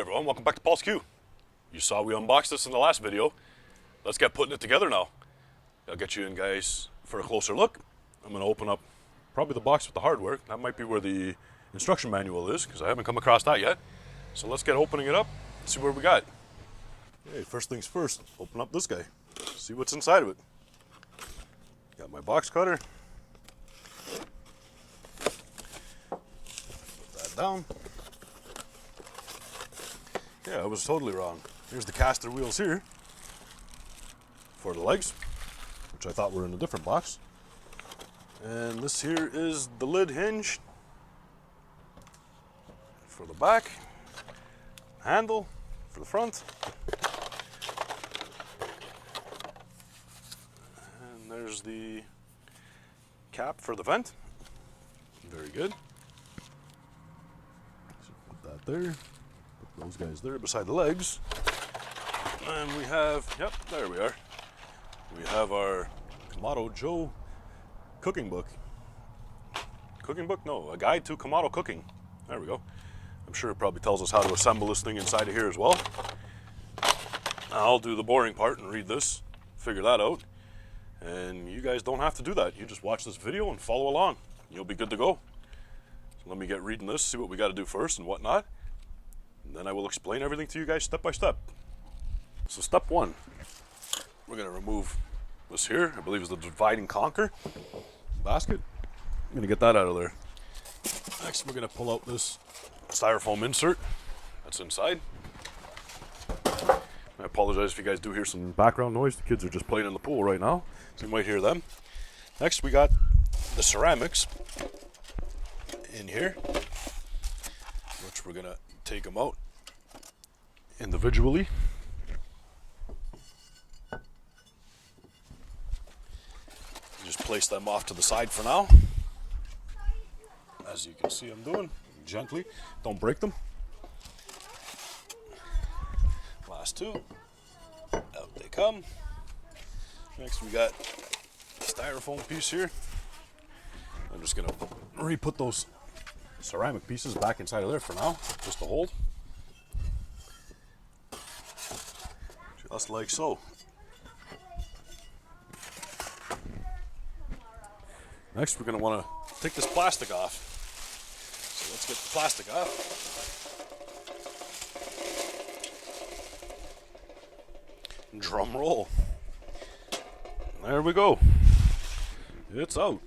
everyone, welcome back to Paul's Q. You saw we unboxed this in the last video. Let's get putting it together now. I'll get you in, guys, for a closer look. I'm going to open up probably the box with the hardware. That might be where the instruction manual is, because I haven't come across that yet. So let's get opening it up and see what we got. Okay, first things first, open up this guy. See what's inside of it. Got my box cutter. Put that down. Yeah, I was totally wrong. Here's the caster wheels here for the legs, which I thought were in a different box. And this here is the lid hinge for the back, handle for the front, and there's the cap for the vent. Very good. So put that there. Those guys there beside the legs. And we have, yep, there we are. We have our Kamado Joe cooking book. Cooking book? No, a guide to Kamado cooking. There we go. I'm sure it probably tells us how to assemble this thing inside of here as well. I'll do the boring part and read this, figure that out. And you guys don't have to do that. You just watch this video and follow along. You'll be good to go. So let me get reading this, see what we got to do first and whatnot. And then I will explain everything to you guys step by step. So step one, we're going to remove this here. I believe is the divide and conquer basket. I'm going to get that out of there. Next, we're going to pull out this styrofoam insert that's inside. I apologize if you guys do hear some background noise. The kids are just playing in the pool right now, so you might hear them. Next, we got the ceramics in here, which we're going to take them out individually. Just place them off to the side for now. As you can see I'm doing, gently, don't break them. Last two, out they come. Next we got the styrofoam piece here. I'm just gonna re-put those ceramic pieces back inside of there for now, just to hold. Just like so. Next, we're going to want to take this plastic off. So let's get the plastic off. Drum roll. There we go. It's out.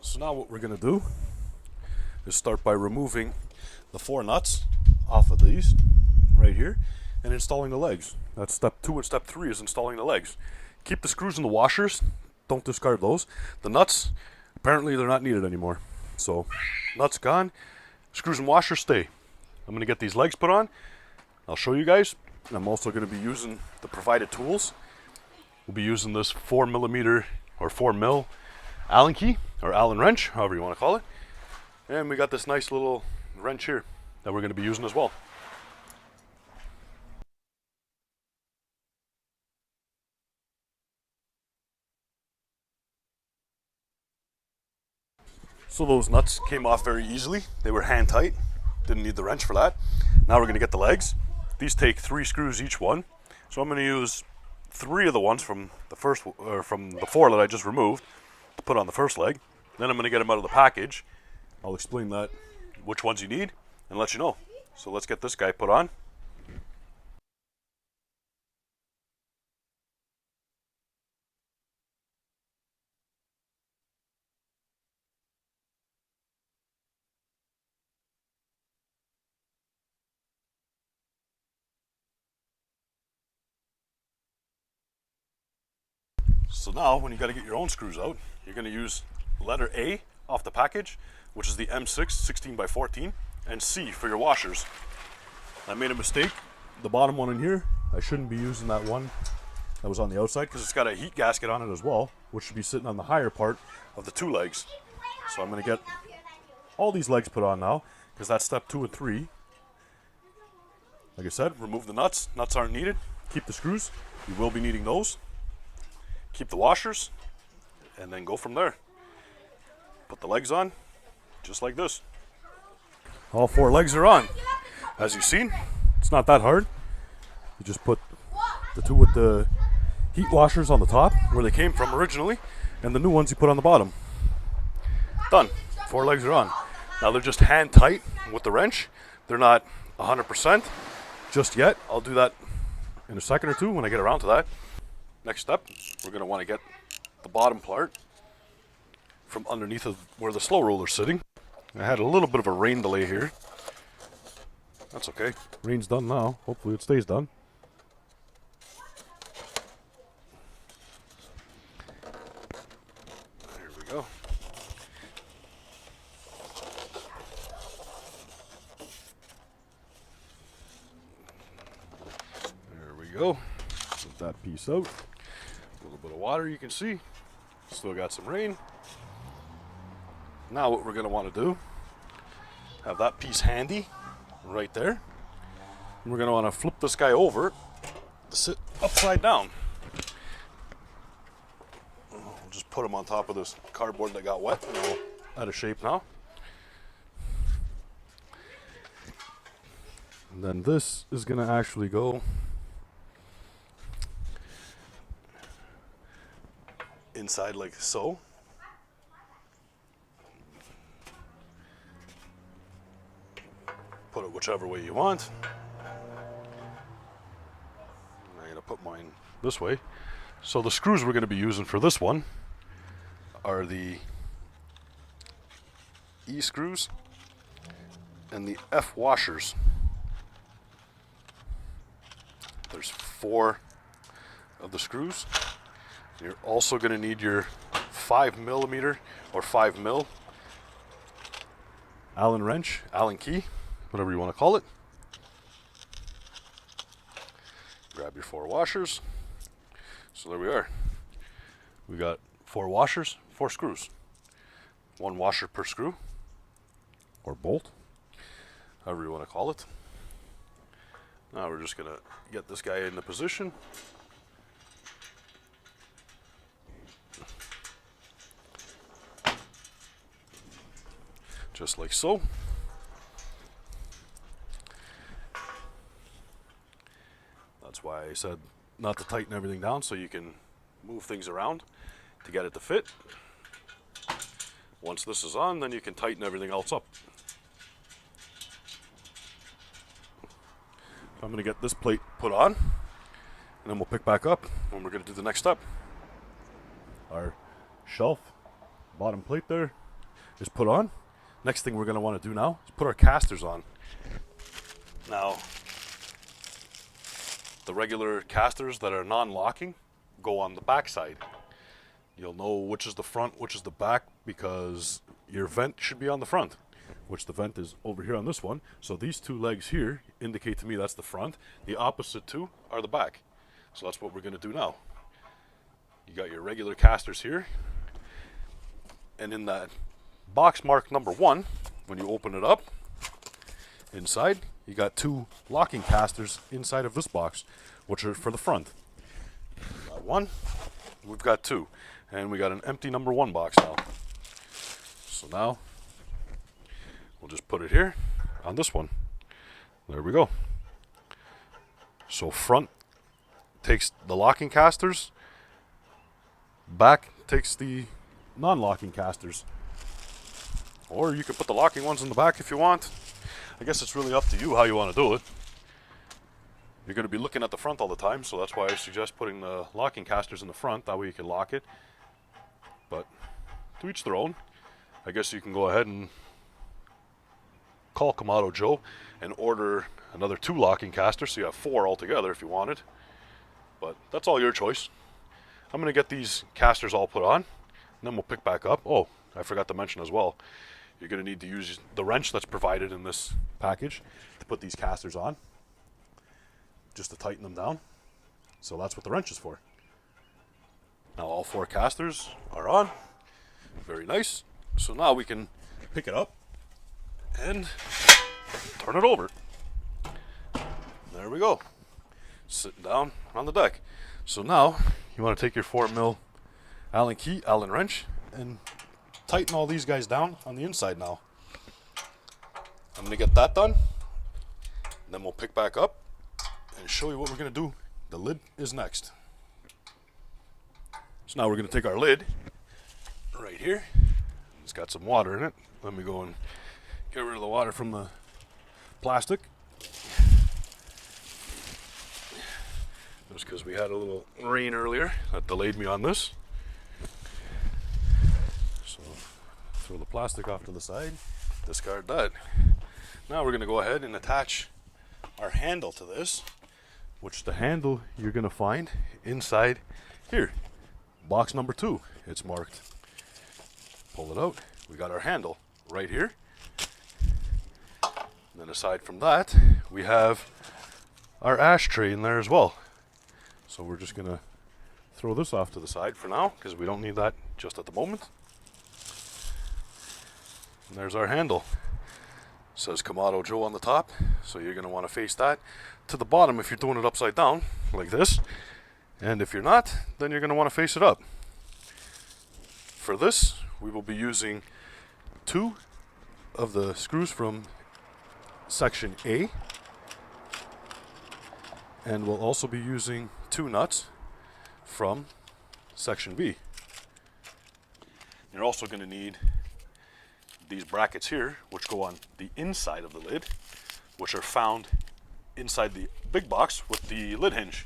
So now what we're going to do is start by removing the 4 nuts off of these right here and installing the legs. That's step 2, and step 3 is installing the legs. Keep the screws in the washers. Don't discard those. The nuts, apparently they're not needed anymore. So nuts gone, screws and washers stay. I'm going to get these legs put on. I'll show you guys. And I'm also going to be using the provided tools. We'll be using this 4mm or 4mm Allen key or Allen wrench, however you want to call it. And we got this nice little wrench here that we're going to be using as well. So those nuts came off very easily. They were hand tight. Didn't need the wrench for that. Now we're going to get the legs. These take 3 screws each one. So I'm going to use 3 of the ones from the first, or from the 4 that I just removed, to put on the first leg. Then I'm going to get them out of the package. I'll explain that, which ones you need, and let you know. So let's get this guy put on. So now, when you got to get your own screws out, you're going to use letter A off the package, which is the M6 16x14, and C for your washers. I made a mistake. The bottom one in here, I shouldn't be using that one that was on the outside, because it's got a heat gasket on it as well, which should be sitting on the higher part of the 2 legs. So I'm going to get all these legs put on now, because that's step 2 and 3. Like I said, remove the nuts. Nuts aren't needed. Keep the screws. You will be needing those. Keep the washers, and then go from there. Put the legs on, just like this. All 4 legs are on. As you've seen, it's not that hard. You just put the 2 with the heat washers on the top, where they came from originally, and the new ones you put on the bottom. Done. 4 legs are on. Now they're just hand tight with the wrench. They're not 100% just yet. I'll do that in a second or two when I get around to that. Next step, we're going to want to get the bottom part from underneath of where the slow roller's sitting. I had a little bit of a rain delay here. That's okay. Rain's done now. Hopefully it stays done. There we go. There we go. Get that piece out. A little bit of water you can see. Still got some rain. Now what we're going to want to do, have that piece handy right there. And we're going to want to flip this guy over to sit upside down. We'll just put him on top of this cardboard that got wet and all out of shape now. And then this is going to actually go inside like so. Put it whichever way you want. I'm going to put mine this way. So the screws we're going to be using for this one are the E screws and the F washers. There's 4 of the screws. You're also going to need your 5mm or 5mm Allen wrench, Allen key, whatever you want to call it. Grab your 4 washers. So there we are. We got 4 washers, 4 screws. 1 washer per screw or bolt, however you want to call it. Now we're just going to get this guy into position. Just like so. That's why I said not to tighten everything down, so you can move things around to get it to fit. Once this is on, then you can tighten everything else up. I'm going to get this plate put on, and then we'll pick back up when we're going to do the next step. Our shelf, bottom plate there, is put on. Next thing we're going to want to do now is put our casters on. Now, the regular casters that are non-locking go on the back side. You'll know which is the front, which is the back, because your vent should be on the front, which the vent is over here on this one. So these 2 legs here indicate to me that's the front. The opposite 2 are the back. So that's what we're going to do now. You got your regular casters here, and in that box mark number 1, when you open it up, inside you got 2 locking casters inside of this box, which are for the front. We've got 1, we've got 2, and we got an empty number 1 box now. So now we'll just put it here on this one. There we go. So front takes the locking casters, back takes the non-locking casters. Or you could put the locking ones in the back if you want. I guess it's really up to you how you want to do it. You're going to be looking at the front all the time, so that's why I suggest putting the locking casters in the front. That way you can lock it. But to each their own. I guess you can go ahead and call Kamado Joe and order another 2 locking casters, so you have 4 altogether if you wanted. But that's all your choice. I'm going to get these casters all put on, and then we'll pick back up. Oh, I forgot to mention as well, you're going to need to use the wrench that's provided in this package to put these casters on, just to tighten them down. So that's what the wrench is for. Now all 4 casters are on. Very nice. So now we can pick it up and turn it over. There we go. Sitting down on the deck. So now you want to take your 4mm Allen key, Allen wrench, and tighten all these guys down on the inside now. I'm gonna get that done, and then we'll pick back up and show you what we're gonna do. The lid is next. So now we're gonna take our lid right here. It's got some water in it. Let me go and get rid of the water from the plastic. Just because we had a little rain earlier that delayed me on this. So throw the plastic off to the side, discard that. Now we're going to go ahead and attach our handle to this, which the handle you're going to find inside here. Box number 2, it's marked. Pull it out. We got our handle right here. And then aside from that, we have our ashtray in there as well. So we're just going to throw this off to the side for now because we don't need that just at the moment. And there's our handle. It says Kamado Joe on the top, so you're going to want to face that to the bottom if you're doing it upside down like this. And if you're not, then you're going to want to face it up. For this, we will be using 2 of the screws from section A, and we'll also be using 2 nuts from section B. You're also going to need these brackets here, which go on the inside of the lid, which are found inside the big box with the lid hinge.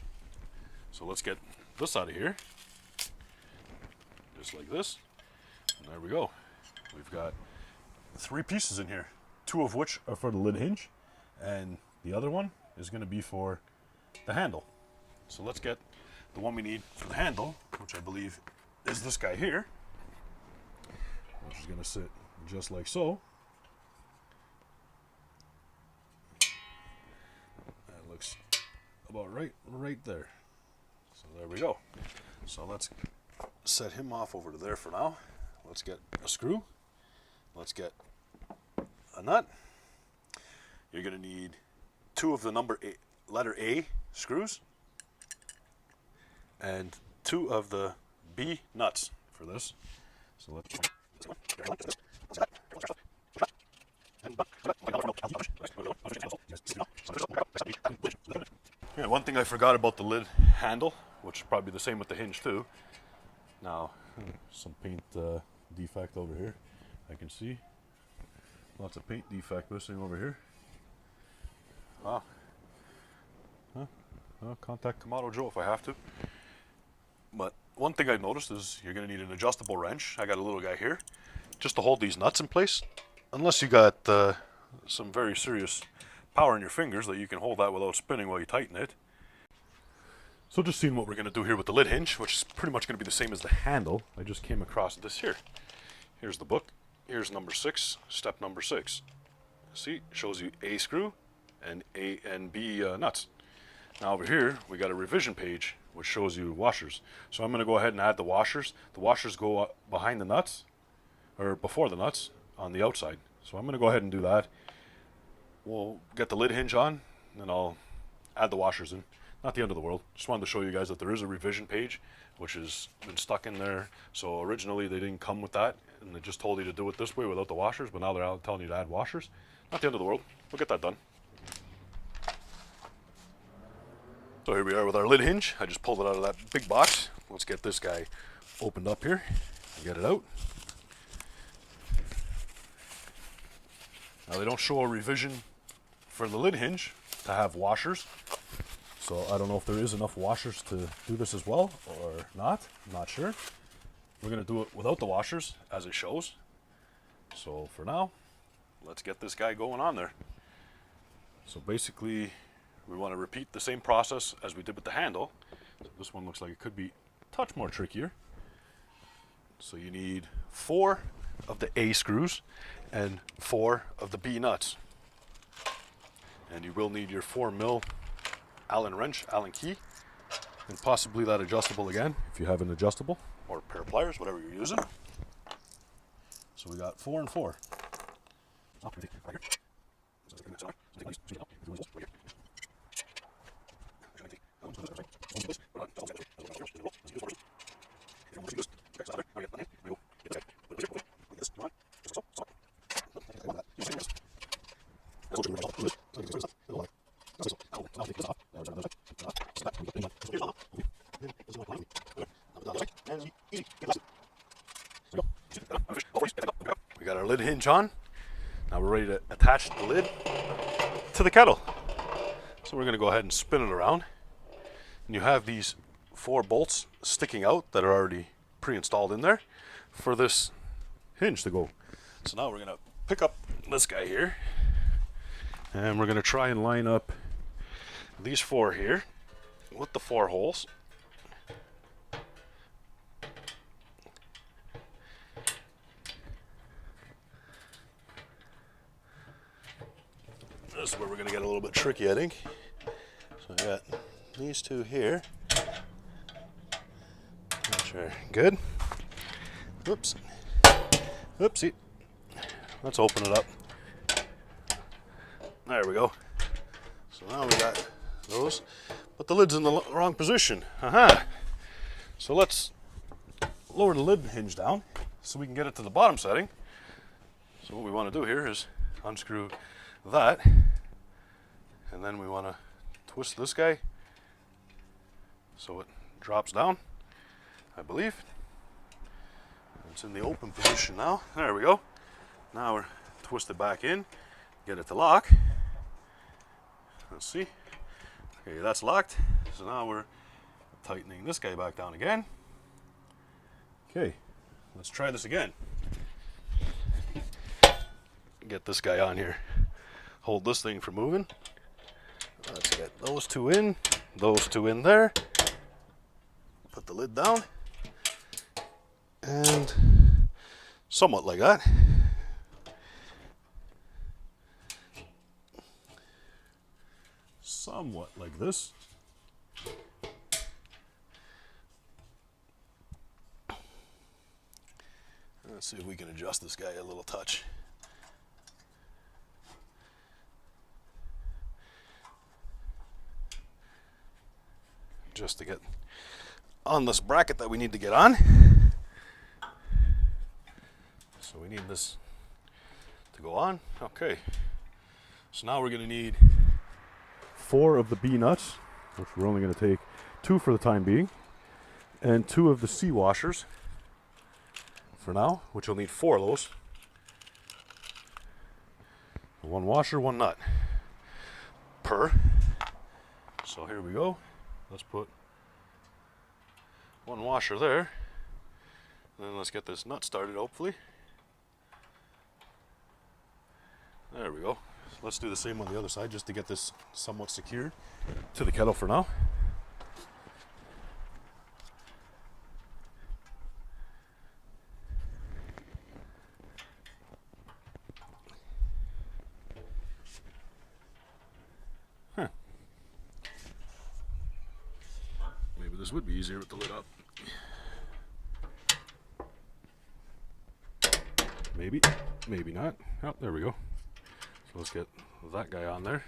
So let's get this out of here, just like this, and there we go. We've got 3 pieces in here, 2 of which are for the lid hinge, and the other one is going to be for the handle. So let's get the one we need for the handle, which I believe is this guy here, which is going to sit just like so. That looks about right there. So there we go. So let's set him off over to there for now. Let's get a screw. Let's get a nut. You're going to need 2 of the letter A screws and 2 of the B nuts for this. So let's yeah, one thing I forgot about the lid handle, which is probably the same with the hinge too. Now, some paint defect over here. I can see lots of paint defect missing over here. Ah. I'll contact Kamado Joe if I have to. But one thing I've noticed is you're going to need an adjustable wrench. I got a little guy here just to hold these nuts in place. Unless you got some very serious power in your fingers that you can hold that without spinning while you tighten it. So just seeing what we're going to do here with the lid hinge, which is pretty much going to be the same as the handle. I just came across this here. Here's the book. Here's number 6, step number 6. See, it shows you A screw and A and B nuts. Now over here, we got a revision page which shows you washers. So I'm going to go ahead and add the washers. The washers go behind the nuts, or before the nuts, on the outside. So I'm going to go ahead and do that. We'll get the lid hinge on, and then I'll add the washers in. Not the end of the world. Just wanted to show you guys that there is a revision page, which has been stuck in there. So originally they didn't come with that, and they just told you to do it this way without the washers, but now they're out telling you to add washers. Not the end of the world. We'll get that done. So here we are with our lid hinge. I just pulled it out of that big box. Let's get this guy opened up here and get it out. Now they don't show a revision for the lid hinge to have washers. So I don't know if there is enough washers to do this as well or not. I'm not sure. We're going to do it without the washers as it shows. So for now, let's get this guy going on there. So basically, we want to repeat the same process as we did with the handle. This one looks like it could be a touch more trickier. So you need 4 of the A screws and 4 of the B nuts. And you will need your 4mm Allen wrench, Allen key, and possibly that adjustable again, if you have an adjustable, or a pair of pliers, whatever you're using. So we got 4 and 4. We got our lid hinge on. Now we're ready to attach the lid to the kettle. So we're going to go ahead and spin it around. And you have these 4 bolts sticking out that are already pre-installed in there for this hinge to go. So now we're going to pick up this guy here, and we're going to try and line up these 4 here with the 4 holes. This is where we're going to get a little bit tricky, I think. So I got these 2 here, which are good. Oops. Oopsie. Let's open it up. There we go. So now we got those, but the lid's in the wrong position. Aha! So let's lower the lid hinge down so we can get it to the bottom setting. So what we want to do here is unscrew that, and then we want to twist this guy so it drops down, I believe. It's in the open position now. There we go. Now we're twist it back in, get it to lock. Let's see. Okay, that's locked. So now we're tightening this guy back down again. Okay, let's try this again. Get this guy on here. Hold this thing from moving. Let's get those 2 in, those 2 in there. Put the lid down. And somewhat like that. Somewhat like this. Let's see if we can adjust this guy a little touch. Just to get on this bracket that we need to get on. So we need this to go on. Okay. So now we're going to need 4 of the B nuts, which we're only going to take 2 for the time being, and 2 of the C washers for now, which you'll need 4 of those. 1 washer, 1 nut per. So here we go. Let's put 1 washer there. And then let's get this nut started, hopefully. There we go. So let's do the same on the other side just to get this somewhat secured to the kettle for now. Maybe this would be easier with the lid up. Maybe, maybe not. Oh, there we go. So let's get that guy on there.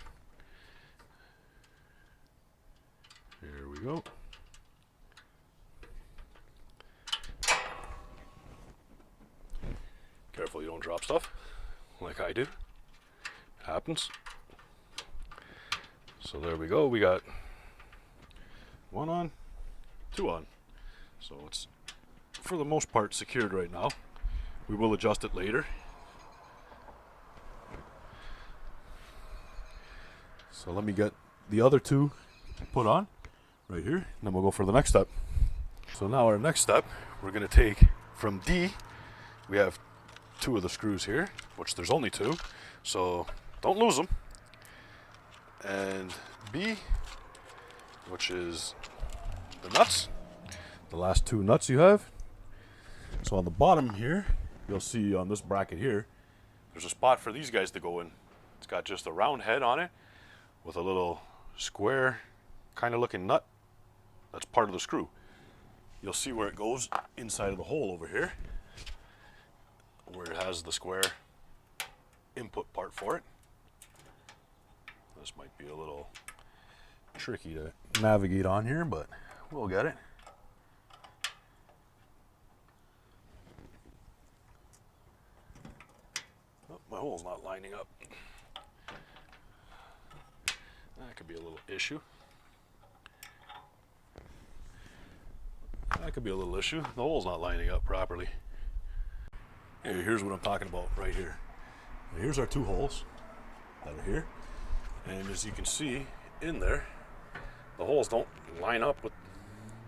Here we go. Careful you don't drop stuff like I do. It happens. So there we go. We got 1 on, 2 on. So it's for the most part secured right now. We will adjust it later. So let me get the other 2 put on right here, and then we'll go for the next step. So now our next step, we're going to take from D, we have 2 of the screws here, which there's only 2, so don't lose them. And B, which is the nuts, the last 2 nuts you have. So on the bottom here, you'll see on this bracket here, there's a spot for these guys to go in. It's got just a round head on it with a little square kind of looking nut. That's part of the screw. You'll see where it goes inside of the hole over here, where it has the square input part for it. This might be a little tricky to navigate on here, but we'll get it. Oh, my hole's not lining up. could be a little issue. That could be a little issue. The hole's not lining up properly. Hey, here's what I'm talking about right here. Now, here's our two holes that are here. And as you can see in there, the holes don't line up with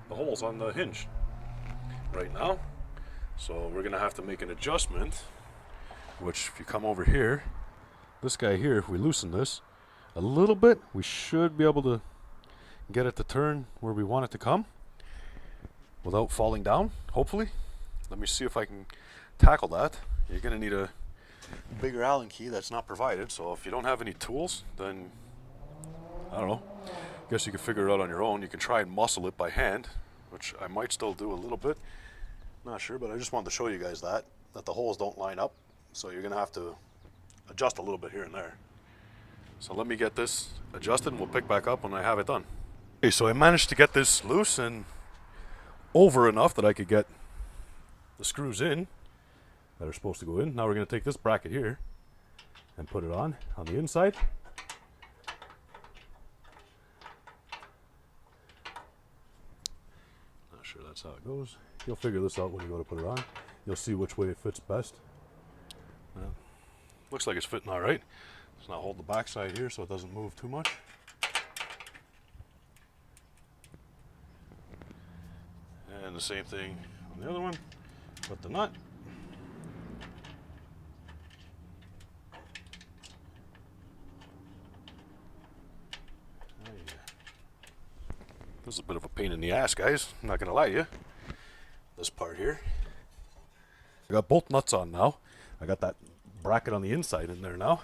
the holes on the hinge right now. So we're gonna have to make an adjustment, which if you come over here, this guy here, if we loosen this a little bit, we should be able to get it to turn where we want it to come without falling down, hopefully. Let me see if I can tackle that. You're gonna need a bigger Allen key that's not provided, so if you don't have any tools, then I don't know, I guess you can figure it out on your own. You can try and muscle it by hand, which I might still do a little bit, not sure, but I just wanted to show you guys that the holes don't line up, so you're gonna have to adjust a little bit here and there. So let me get this adjusted and we'll pick back up when I have it done. Okay, so I managed to get this loose and over enough that I could get the screws in that are supposed to go in. Now we're going to take this bracket here and put it on the inside. Not sure that's how it goes. You'll figure this out when you go to put it on. You'll see which way it fits best. Looks like it's fitting all right. Let's not hold the back side here so it doesn't move too much. And the same thing on the other one with the nut. This is a bit of a pain in the ass, guys. I'm not gonna lie to you. This part here. I got both nuts on now. I got that bracket on the inside in there now.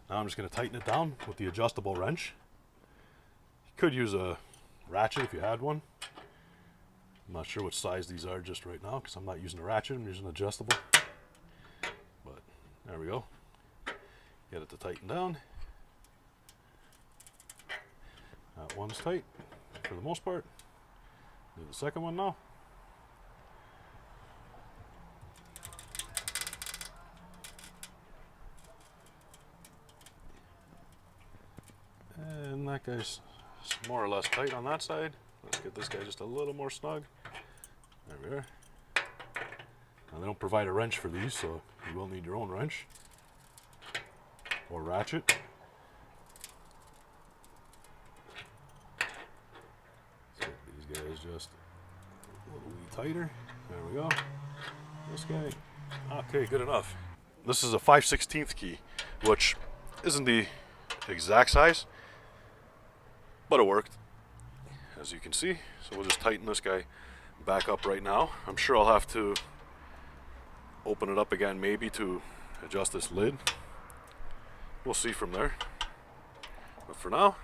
Now I'm just gonna tighten it down with the adjustable wrench. You could use a ratchet if you had one. I'm not sure what size these are just right now because I'm not using a ratchet, I'm using adjustable. But there we go. Get it to tighten down. That one's tight for the most part. Do the second one now. And that guy's more or less tight on that side. Let's get this guy just a little more snug. There we are. Now they don't provide a wrench for these, so you will need your own wrench or ratchet. Let's get these guys just a little wee tighter. There we go. This guy. Okay, good enough. This is a 5/16 key, which isn't the exact size, but it worked, as you can see. So we'll just tighten this guy back up right now. I'm sure I'll have to open it up again maybe to adjust this lid. We'll see from there. But for now,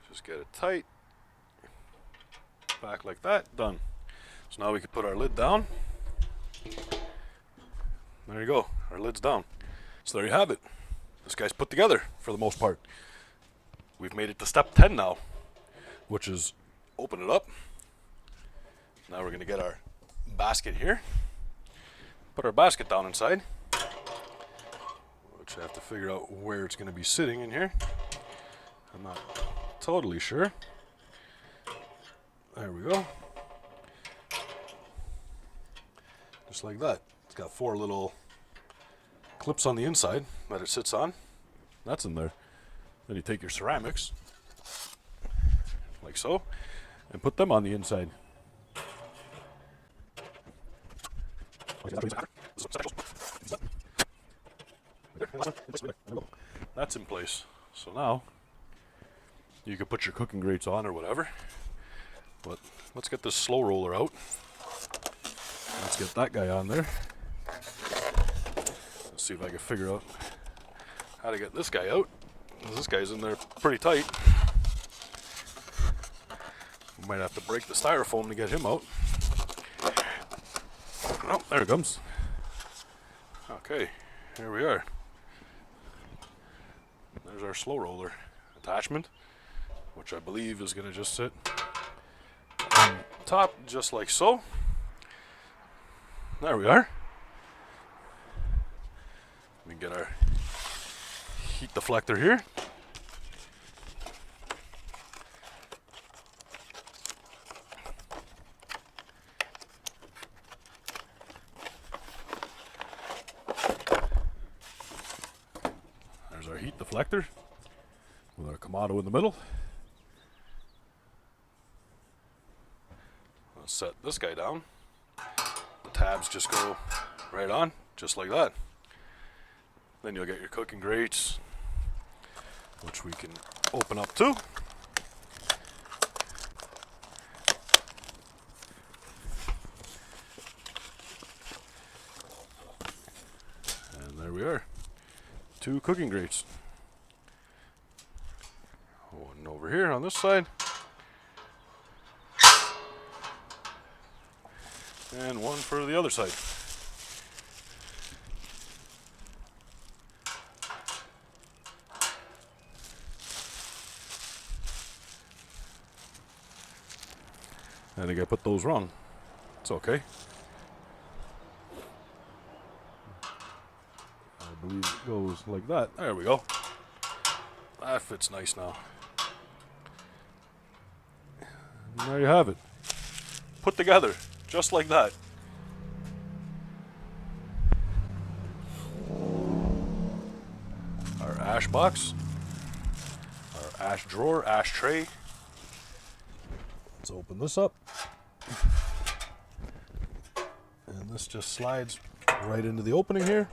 just get it tight. Back like that, done. So now we can put our lid down. There you go, our lid's down. So there you have it. This guy's put together for the most part. We've made it to step 10 now, which is open it up. Now we're gonna get our basket here. Put our basket down inside, which I have to figure out where it's gonna be sitting in here. I'm not totally sure. There we go. Just like that. It's got 4 little clips on the inside that it sits on. That's in there. Then you take your ceramics, like so, and put them on the inside. That's in place. So now you can put your cooking grates on or whatever. But let's get this slow roller out. Let's get that guy on there. Let's see if I can figure out how to get this guy out. This guy's in there pretty tight. We might have to break the styrofoam to get him out. Oh, there it comes. Okay, here we are. There's our slow roller attachment, which I believe is going to just sit on top just like so. There we are. We can get our heat deflector here. There's our heat deflector with our Kamado in the middle. Let's set this guy down. The tabs just go right on, just like that. Then you'll get your cooking grates, which we can open up too. And there we are. 2 cooking grates. One over here on this side. And one for the other side. I think I put those wrong. It's okay. I believe it goes like that. There we go. That fits nice now. And there you have it. Put together, just like that. Our ash box. Our ash drawer, ash tray. Let's open this up. And this just slides right into the opening here.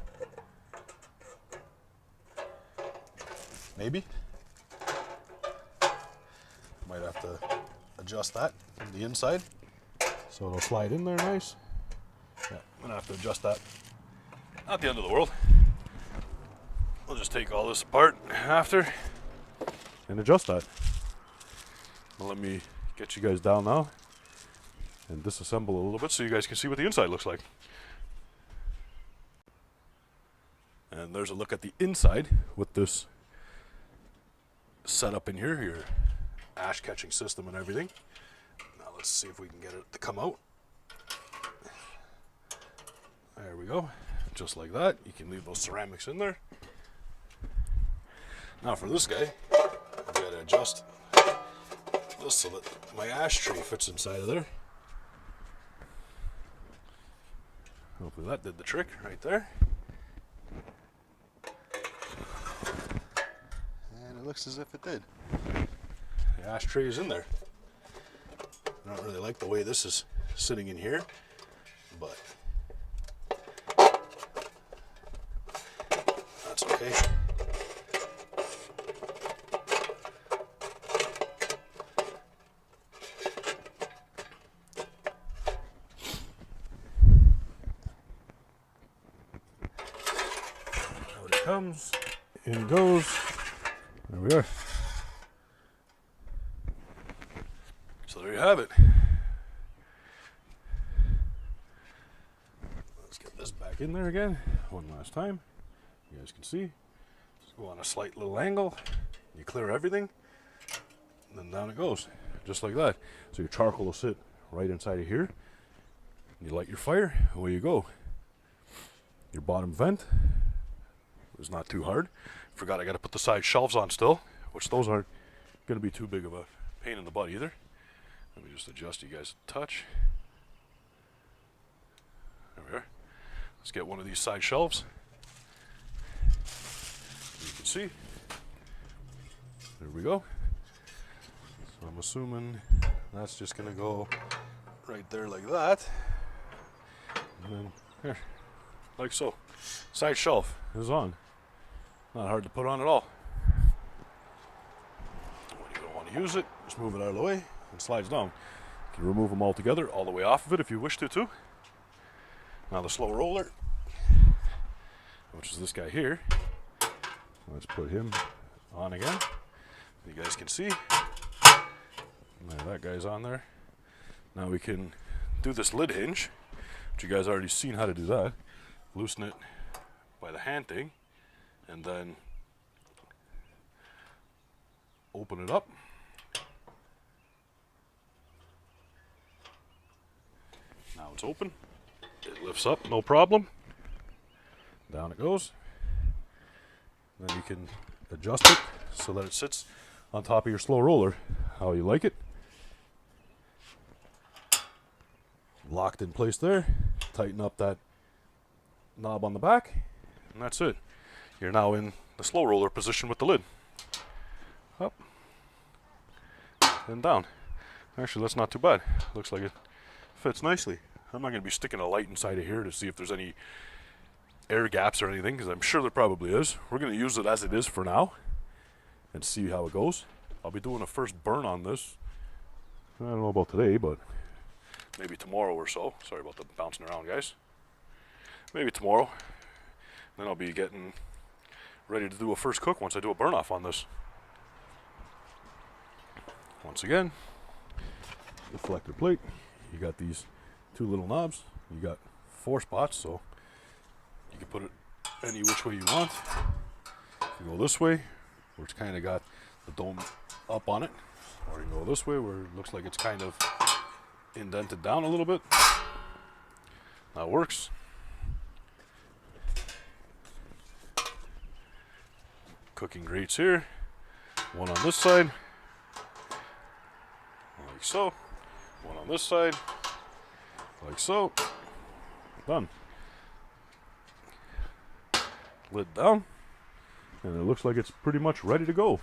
Maybe. Might have to adjust that from the inside so it'll slide in there nice. Yeah, I'm gonna have to adjust that. Not the end of the world. We'll just take all this apart after and adjust that. Well, let me get you guys down now and disassemble a little bit so you guys can see what the inside looks like. And there's a look at the inside with this setup in here, your ash catching system and everything. Now let's see if we can get it to come out. There we go, just like that. You can leave those ceramics in there. Now for this guy, I've got to adjust this so that my ash tray fits inside of there. Hopefully that did the trick right there. And it looks as if it did. The ash tray is in there. I don't really like the way this is sitting in here, but that's okay. Out it comes, in goes. There we are. So there you have it. Let's get this back in there again one last time. You guys can see. Just go on a slight little angle. You clear everything. And then down it goes. Just like that. So your charcoal will sit right inside of here. You light your fire, away you go. Your bottom vent is not too hard. Forgot I got to put the side shelves on still, which those aren't going to be too big of a pain in the butt either. Let me just adjust you guys a touch. There we are. Let's get one of these side shelves. You can see. There we go. So I'm assuming that's just going to go right there like that. And then here, like so. Side shelf is on. Not hard to put on at all. When you don't want to use it, just move it out of the way. It slides down. You can remove them all together, all the way off of it if you wish to too. Now the slow roller, which is this guy here. Let's put him on again. You guys can see. There, that guy's on there. Now we can do this lid hinge, which you guys already seen how to do that. Loosen it by the hand thing, and then open it up. Now it's open. It lifts up, no problem. Down it goes. Then you can adjust it so that it sits on top of your slow roller how you like it. Locked in place there. Tighten up that knob on the back, and that's it. You're now in the slow roller position with the lid. Up and down. Actually, that's not too bad. Looks like it fits nicely. I'm not going to be sticking a light inside of here to see if there's any air gaps or anything, because I'm sure there probably is. We're going to use it as it is for now and see how it goes. I'll be doing a first burn on this. I don't know about today, but maybe tomorrow or so. Sorry about the bouncing around, guys. Maybe tomorrow. Then I'll be getting ready to do a first cook once I do a burn off on this. Once again, deflector plate. You got these 2 little knobs. You got 4 spots, so you can put it any which way you want. You go this way, where it's kind of got the dome up on it, or you can go this way, where it looks like it's kind of indented down a little bit. That works. Cooking grates here. One on this side, like so. One on this side, like so. Done. Lid down, and it looks like it's pretty much ready to go.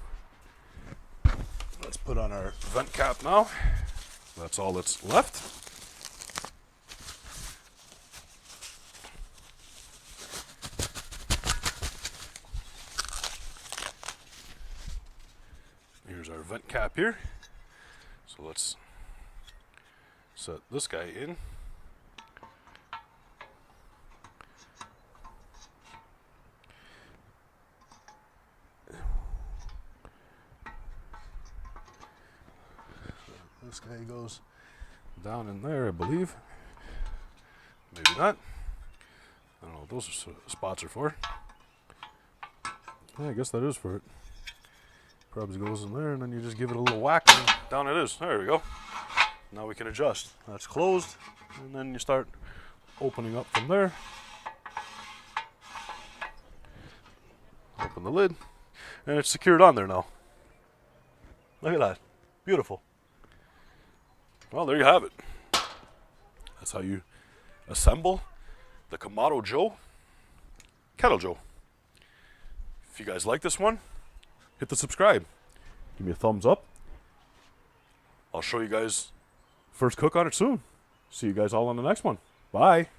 Let's put on our vent cap now. That's all that's left. Here's our vent cap here. So let's set this guy in. This guy goes down in there, I believe. Maybe not. I don't know what those spots are for. Yeah, I guess that is for it. Probably goes in there, and then you just give it a little whack, and down it is. There we go. Now we can adjust. That's closed, and then you start opening up from there. Open the lid, and it's secured on there now. Look at that. Beautiful. Well, there you have it. That's how you assemble the Kamado Joe Kettle Joe. If you guys like this one, hit the subscribe. Give me a thumbs up. I'll show you guys first cook on it soon. See you guys all on the next one. Bye.